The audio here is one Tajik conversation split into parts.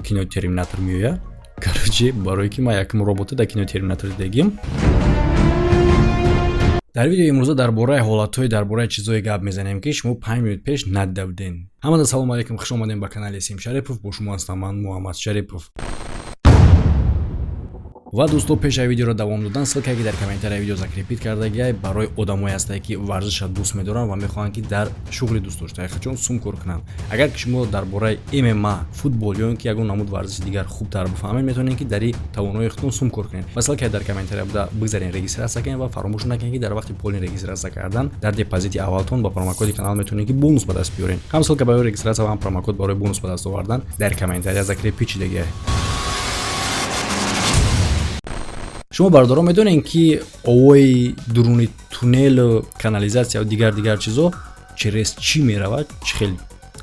кинои Терминатор меояд. Короче, барои ки ман якм робота дар кинои Терминатор дидагим. дар видеои имрӯза дар бораи ҳолатҳои дар бораи чизое гап мезанем ки шумо 5 минут пеш надавден. Ҳамада салому алайкум, хуш омадем ба канали Сим Шарипов. Бо шумо ҳастам ман Муҳаммад Шарипов. ва дӯсто, пешаи видеоро давом додан ссилкаи дар комментарияи видео закрепит кардагиай барои одамое ҳастае ки варзиша дӯст медоранд ва мехоҳанд ки дар шуғли дӯст доштаи худшон сум кор кунанд. Агар ки шумо дар бораи ММА, футбол ё ин ки ягон намуд варзиши дигар хубтар бифаҳмед, метавонед ки дар тавонои худтон сум кор кунед. Ва ссилкаи дар комментария буда бигзарен, регистратсия кунед ва фаромӯш накунед ки дар вақти полин регистратсия кардан дар депозити аввалтон ба промокоди канал метавонед ки бонус ба даст биёред. Ҳам ссилка барои регистратсия ва ҳам промокод барои бонус ба даст овардан дар комментария закрепит шудагиай. шумо бародарон медонед ки овои дуруни туннел, канализатсия ва дигар чизо через чӣ меравад, чӣ хел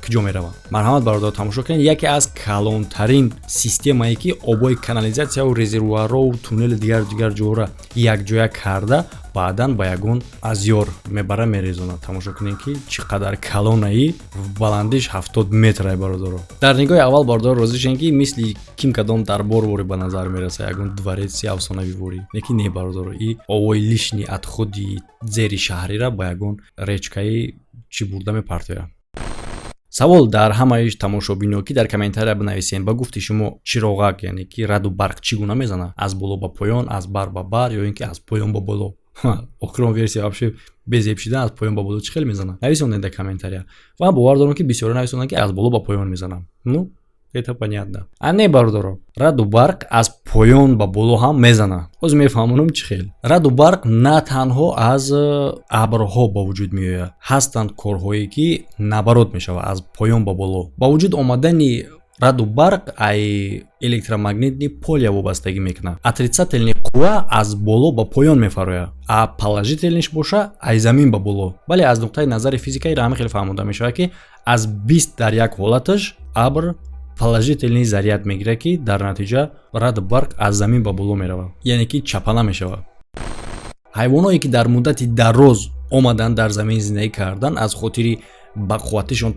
куҷо меравад. Марҳамат бародар, тамошо кунед. Яке аз калонтарин системае ки обои канализатсия ва резервуарро ва туннели дигар ҷоҳора якҷоя карда баъдан ба ягон азёр мебара, мерезонад. Тамошо кунед ки чӣ қадар калонаи баландиш 70 метрае бародаро. Дар нигоҳи аввал бародаро розӣ шудем ки мисли ким кадом дарбор ба назар мераса, ягон двореси афсонавӣ. Лекин не бародаро, и овои лишни атходи зери шаҳрира ба ягон речкаи чӣ бурда мепартояд. савол дар ҳамаи тамошобинҳо ки дар комментария бинависен. Ба гуфти шумо чироғак, яъне ки раду барқ чӣ гуна мезанад? Аз боло ба поён, аз бар ба бар ё ин ки аз поён ба боло? Охирон версия вообще без еб шидан аз поён ба боло чӣ хел мезанад? Нависонед дар комментария. Ва бовар дорам ки бисёре нависонанд ки аз боло ба поён мезанам. Ну, это понятно. А не бародаро, раду барқ аз поён ба боло ҳам мезанад. ҳозир мефаҳмонам чӣ хел. Раду барқ на танҳо аз абрҳо ба вуҷуд меояд. Ҳастанд корҳое ки наоборот мешавад, аз поён ба боло. Ба вуҷуд омадани раду барқ ай электромагнитни поле вобастагӣ мекунад. Отрицательни қувва аз боло ба поён мефарояд, а положительниш боша ай замин ба боло. Бале аз нуқтаи назари физикаи ҳамин хел фаҳмода мешавад ки аз 20 дар як ҳолаташ абр положительный заряд мегирад ки дар натиҷа раду барқ аз замин ба боло меравад, яъне ки чапана мешавад. ҳайвоное ки дар муддати дароз омадан дар замин зиндагӣ кардан аз хотири бақувватишон,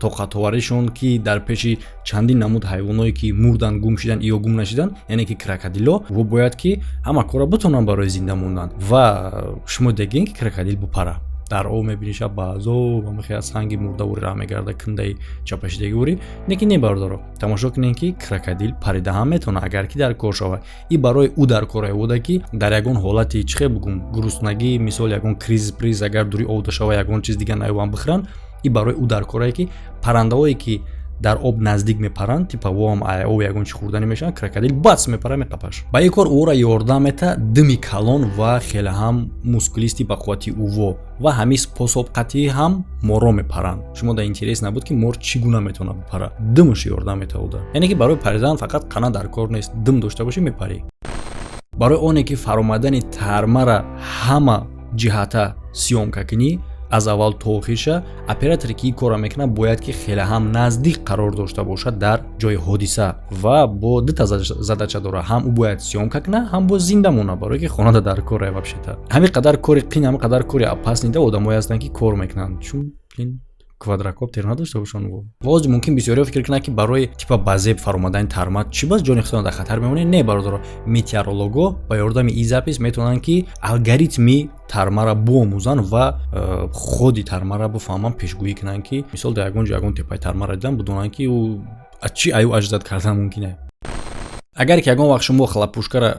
тоқатоваришон ки дар пеши чандин намуд ҳайвоное ки мурдан, гум шидан ё гум нашидан, яъне ки крокодило, во бояд ки ҳама кора битонанд барои зинда мондан. Ва шумо дегин ки крокодил бупара дар об мебиниша баъзо ва мехи аз санги мурдавори раҳ мегарда киндаи чапашидагиори. Лекин не бародаро, тамошо кунед ки крокодил парида ҳам метавонад агар ки дар кор шавад. И барои ӯ дар кор аёвода ки дар ягон ҳолати чӣ хел бигум гуруснагӣ, мисол ягон криз агар дури об дошава ягон чиз дигар наёбанд бихӯранд, и барои ӯ дар корае ки паррандаҳое ки дар об наздик мепаранд, типа воам об ягон чи хурдани мешаванд, крокодил бац мепара метапаш. Ба ин кор ӯро ёрдам мета дими калон ва хеле ҳам мускулисти бақуввати уво ва ҳами способқатии ҳам моро мепаранд. Шумо дар интерес набуд ки мор чӣ гуна метавонад бипара. Димаш ёрдам метавода. Яъне ки барои паридан фақат қана дар кор нест, дим дошта бошӣ мепарӣ. Барои оне ки фаромадани тармара ҳама ҷиҳата сиёмка кунӣ, аз аввал то охирша операторе ки ин корро мекунад бояд ки хеле ҳам наздик қарор дошта бошад дар ҷои ҳодиса ва бо дута задача дора. Ҳам ӯ бояд сиёмка кунад, ҳам бояд зинда монад, барое ки хонада дар кора вабшета. Ҳамин қадар кори қин, ҳамин қадар кори опаснида одамое ҳастанд ки кор мекунанд. Чун квадрокоптер надошта бошанд. Воз мумкин бисёриҳо фикр кунанд ки барои типа базеб фаромадани тармат чӣ бas ҷони худтон дар хатар мемонед. Не бародаро, метеоролого ба ёрдами ин запис метавонанд ки алгоритми тармара биомӯзанд ва ходи тармара бифаҳманд, пешгӯӣ кунанд ки мисол дар ягон ҷо ягон теппаи тармара дидан бидонанд ки ӯ аз чӣ аю аҷзат кардан мумкине. Агар ки ягон вақт шумо хлопушкара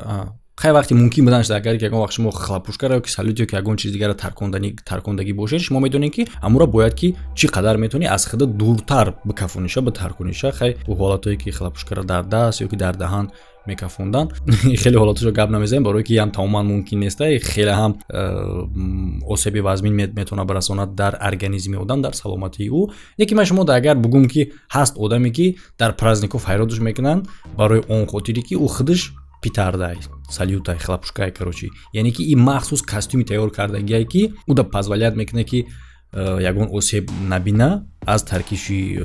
хай вақти мумкин будан шуда, агар ки ягон вақт шумо хлопушкаро ё ки салют ё ки ягон чиз дигара таркондагӣ бошед, шумо медонед ки амуро бояд ки чӣ қадар метавонӣ аз худа дуртар бикафониша, битаркониша. Хай ӯ ҳолатое ки хлопушкаро дар даст ё ки дардаҳан мекафондан, хеле ҳолаташо гап намезанем, барое ки ям тамоман мумкин неста, хеле ҳам осеби вазмин метавонад барасонад дар организми одам, дар саломатии ӯ. Лекин ман шумо агар бигум ки ҳаст одаме ки дар праздников ҳайродуш мекунанд барои он хотире ки ӯ худаш питардай, салютай, хлопушкай, короче. Яъне ки ин махсус костюми тайёр кардагие ки ӯ да позволяет мекуне ки ягон осеб набина аз таркиши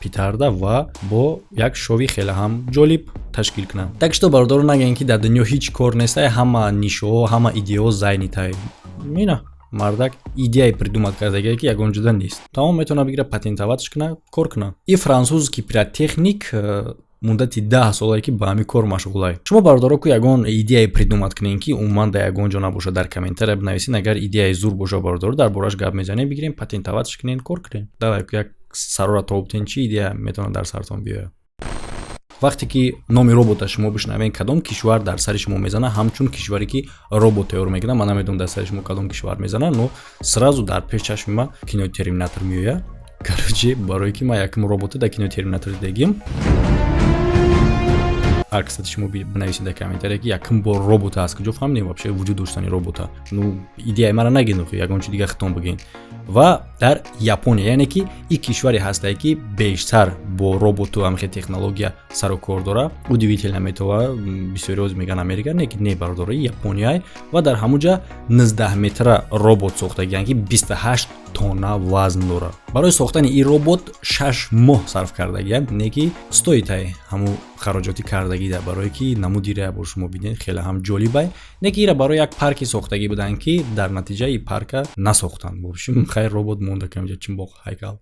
питарда ва бо як шови хеле ҳам ҷолиб ташкил кунад. Так что бародарон нагӯед ки дар дунё ҳеҷ кор неста, ҳама нишоҳо, ҳама идеаҳо зайнитай. Мина мардак идеяи придумать кардагие ки ягон ҷуда нест. Тамом метавона бигира патентоватш кина, кор кина. И француз ки пиротехник муддати 10 солае ки ба ҳамин кор машғулай. Шумо бародаро ку ягон идеяи придумат кунед ки умуман да ягон ҷо набоша, дар комментария бинависед. Агар идеяи зур боша бародаро дар бораш гап мезанем, бигирем патентоватш кунед, кор кунед. Давай як сарора тобтен чи идея метавона дар сартон биёяд. вақте ки номи робота шумо бишнавен кадом кишвар дар сари шумо мезана, ҳамчун кишваре ки робот тайёр мекунад, ман намедонам дар сари шумо кадом кишвар мезана, но сразу дар пеш чашми ман кинои Терминатор меояд. Короче, барое ки ман якм робота дар кинои Терминатор дидагим. Кстати, шумо бинависед дар комментария ки якм бор робота аз куҷо фаҳмидем вообще вуҷуд доштани робота. Ну идеяи мара нагин, ягон чиз дига хитон бигин. Ва дар Япония, яъне ки ин кишваре ҳастае ки бештар бо роботу ҳамихе технология сару кор дора. Удивително метава, бисёри оз меган Америка, не ки не бародари Япония ва дар ҳамуҷа 19 метра робот сохтагӣ, яъне ки 28 тонна вазн дора. Барои сохтани ин робот 6 моҳ сарф кардагиам, не ки стоитай ҳаму хароҷоти кардагида, барое ки намудира бо шумо биден хеле ҳам ҷолибай. Не ки ира барои як парки сохтагӣ буданд ки дар натиҷа ин парка насохтанд. Бо шум хайр робот монда камҷа чимбоқ ҳайкал.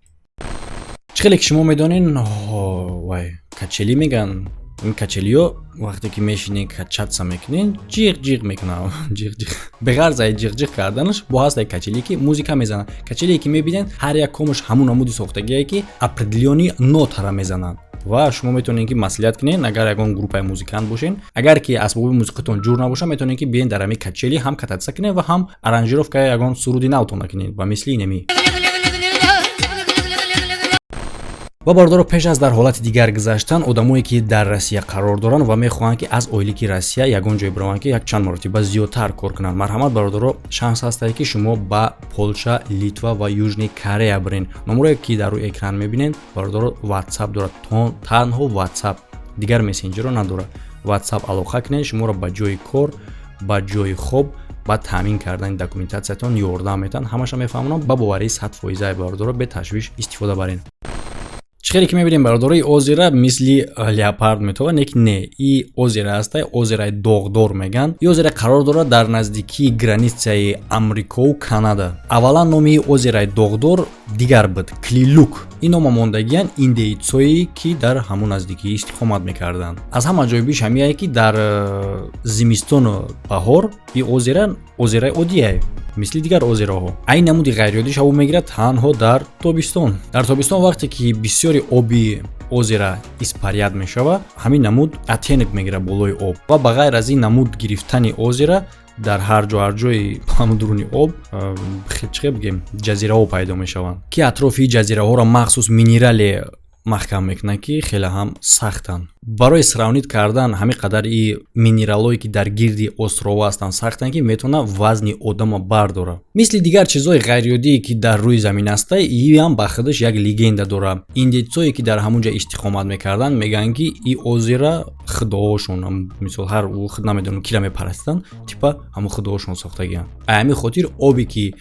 Чӣ хеле ки шумо медонен, вай качели меган. ин качелиё вақте ки мешинен качатса мекунен, ҷиқ-ҷиқ мекунад. ҷиқ-ҷиқ. Беғарз ай ҷиқ-ҷиқ карданаш, бо ҳастай качелие ки музика мезанад. Качелие ки мебинен, ҳар як комуш ҳамун намуди сохтагие ки определёни нотара мезананд. Ва шумо метавонед ки маслиҳат кунед, агар ягон группаи музикант бошен, агар ки асбоби мусиқитон ҷур набоша, метавонед ки биен дар ҳамин качели ҳам кататса кунед ва ҳам аранжировкаи ягон суруди навтон накунед ба мисли инами. ва бародаро, пеш аз дар ҳолати дигар гузаштан, одамое ки дар Россия қарор доранд ва мехоҳанд ки аз оилики Россия ягон ҷой бираванд ки якчанд маротиба зиёдтар кор кунанд. Марҳамат бародаро, шанс ҳастае ки шумо ба Полша, Литва ва Южни Корея бирен. номере ки дар рӯи экран мебинед, бародаро WhatsApp дорад. Танҳо WhatsApp, дигар месенҷерро надорад. WhatsApp алоқа кунед, шуморо ба ҷои кор, ба ҷои хоб, ба таъмин кардани документатсиятон ёрдам метан. Ҳамаша мефаҳмонам ба боварии 100% бародаро бе ташвиш истифода барен. Чӣ хеле ки мебинем бародарои озера мисли леопард метава, не ки не, и озера ҳастай, озераи доғдор меган. И озера қарор дорад дар наздикии границаи Амрикову Канада. Аввалан номи озераи доғдор дигар буд, Клилук. ин нома мондагиян индеитсое ки дар ҳамун наздикӣ истиқомат мекарданд. Аз ҳама ҷои биш ҳамияе ки дар зимистону баҳор и озераи оддие мисли дигар озероҳо. Айн намуди ғайриоддӣ шабо мегирад танҳо дар тобистон. Дар тобистон вақте ки бисёри оби озера испаряд мешава, ҳамин намуд оттенок мегирад болои об. Ва ба ғайр аз ин намуд гирифтани озера дар ҳар ҷои ҳамун дуруни об чӣ бигем ҷазираҳо пайдо мешаванд, ки атрофи ҷазираҳоро махсус минерале маҳкам мекунад ки хеле ҳам сахтанд. барои сравнид кардан ҳамин қадар и минералое ки дар гирди острово ҳастанд сахтанд ки метавона вазни одамо бардора. Мисли дигар чизҳои ғайриоддие ки дар рӯи замин ҳаста, ин ҳам ба худаш як легенда дора. Индейтсое ки дар ҳамун ҷа истиқомат мекарданд мегӯянд ки ин озера худоҳошон, мисол ҳар худ намедонам кира мепарастанд, типа ҳамун худоҳошон сохтагиянд. Ҳамин хотир оби ки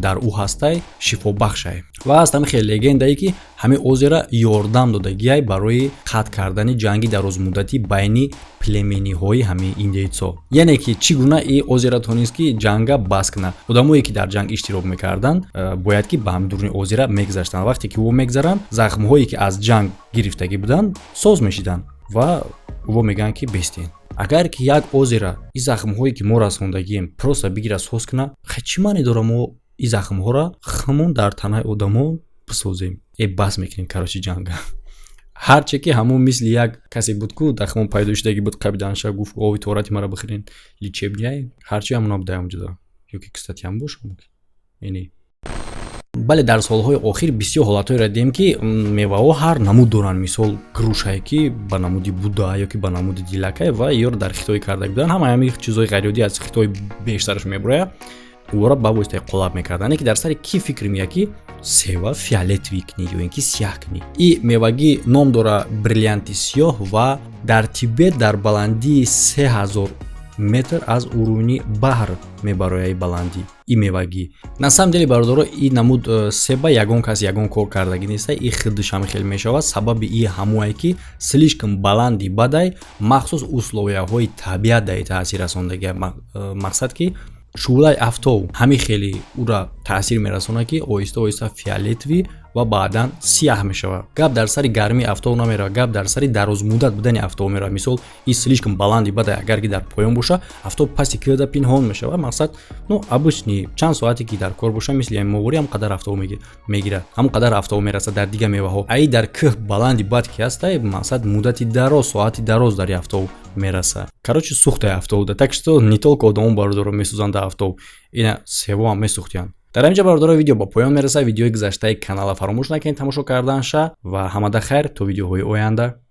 дар ӯ ҳастай шифобахшай. ва аст ҳамин хеле легендае ки ҳамин озера ёрдам додагиай барои қатъ кардани ҷанги дарозмуддати байни племениҳои ҳамин индейтсо. Яъне ки чӣ гуна ин озера тонист ки ҷанга бас кунад. Одамое ки дар ҷанг иштирок мекарданд бояд ки ба ҳамин дуруни озера мегзаштанд. вақте ки ӯ мегзаранд, захмҳое ки аз ҷанг гирифтагӣ буданд соз мешиданд ва ӯ мегӯянд ки бестен. Агар ки як озера ин захмҳое ки мо расондагием просто бигира соз кунад, чӣ маъне дора мо ин захмҳоро ҳамон дар танаи одамо бисозем? Бас мекунем карочи ҷанга. ҳарче ки ҳамон мисли як касе буд ку дахмон пайдо шудагӣ буд қабиданша гуфт ови торати мара бихӯрен лечебняй, ҳарчи ҳамона будаям ҷудо. Ёки кстати ҳам боша яъне бале дар солҳои охир бисёр ҳолатҳоеро дидем ки меваҳо ҳар намуд доранд. Мисол грушае ки ба намуди буда ёки ба намуди дилакай ва ёро дар Хитой карда буданд. ҳама ҳамин чизҳои ғайриоддӣ аз Хитой бештараш мебурая. Ӯро ба воситаи қолаб мекарданд ки дар сари ки фикр меяд ки сева фиолетовӣ кунӣ ё ин ки сиёҳ кунӣ. ин мевагӣ ном дора бриллианти сиёҳ ва дар Тибет дар баландии 3000 метр аз уровни баҳр мебарояд ин баландӣ ин мевагӣ. На самом деле бародаро ин намуд себа ягон кас ягон кор кардагӣ неста. ин худаш ҳам хеле мешавад. Сабаби ин ҳамое ки слишком баланди бадай махсус условияҳои табиат дар таъсир расондагӣ. Мақсад ки шӯълаи авто ҳамин хеле ӯра таъсир мерасонад ки оҳиста оҳиста фиолетовӣ ва баъдан сиёҳ мешавад. Гап дар сари гармии авто намеравад, гап дар сари дарозмуддат будани авто меравад. Мисол ин слишком баланди бадай агар ки дар поён боша, авто пасти кида пинҳон мешавад. Мақсад обычни чанд соате ки дар кор боша, мисли моворӣ ҳам қадар авто мегирад, ҳам қадар авто мерасад дар дига меваҳо. Аи дар кӯҳ баланди бад ки ҳастай, мақсад муддати дароз, соати дароз дар авто мераса. Короче, сухтаи авто буда. Так что не только одамон бародаро месӯзанд авто, ина сево ҳам месӯхтиянд. дар ҳаминҷа бародаро видео ба поён мерасад. Видеои гузаштаи канала фаромӯш накунед тамошо карданша ва ҳамада хайр то видеоҳои оянда.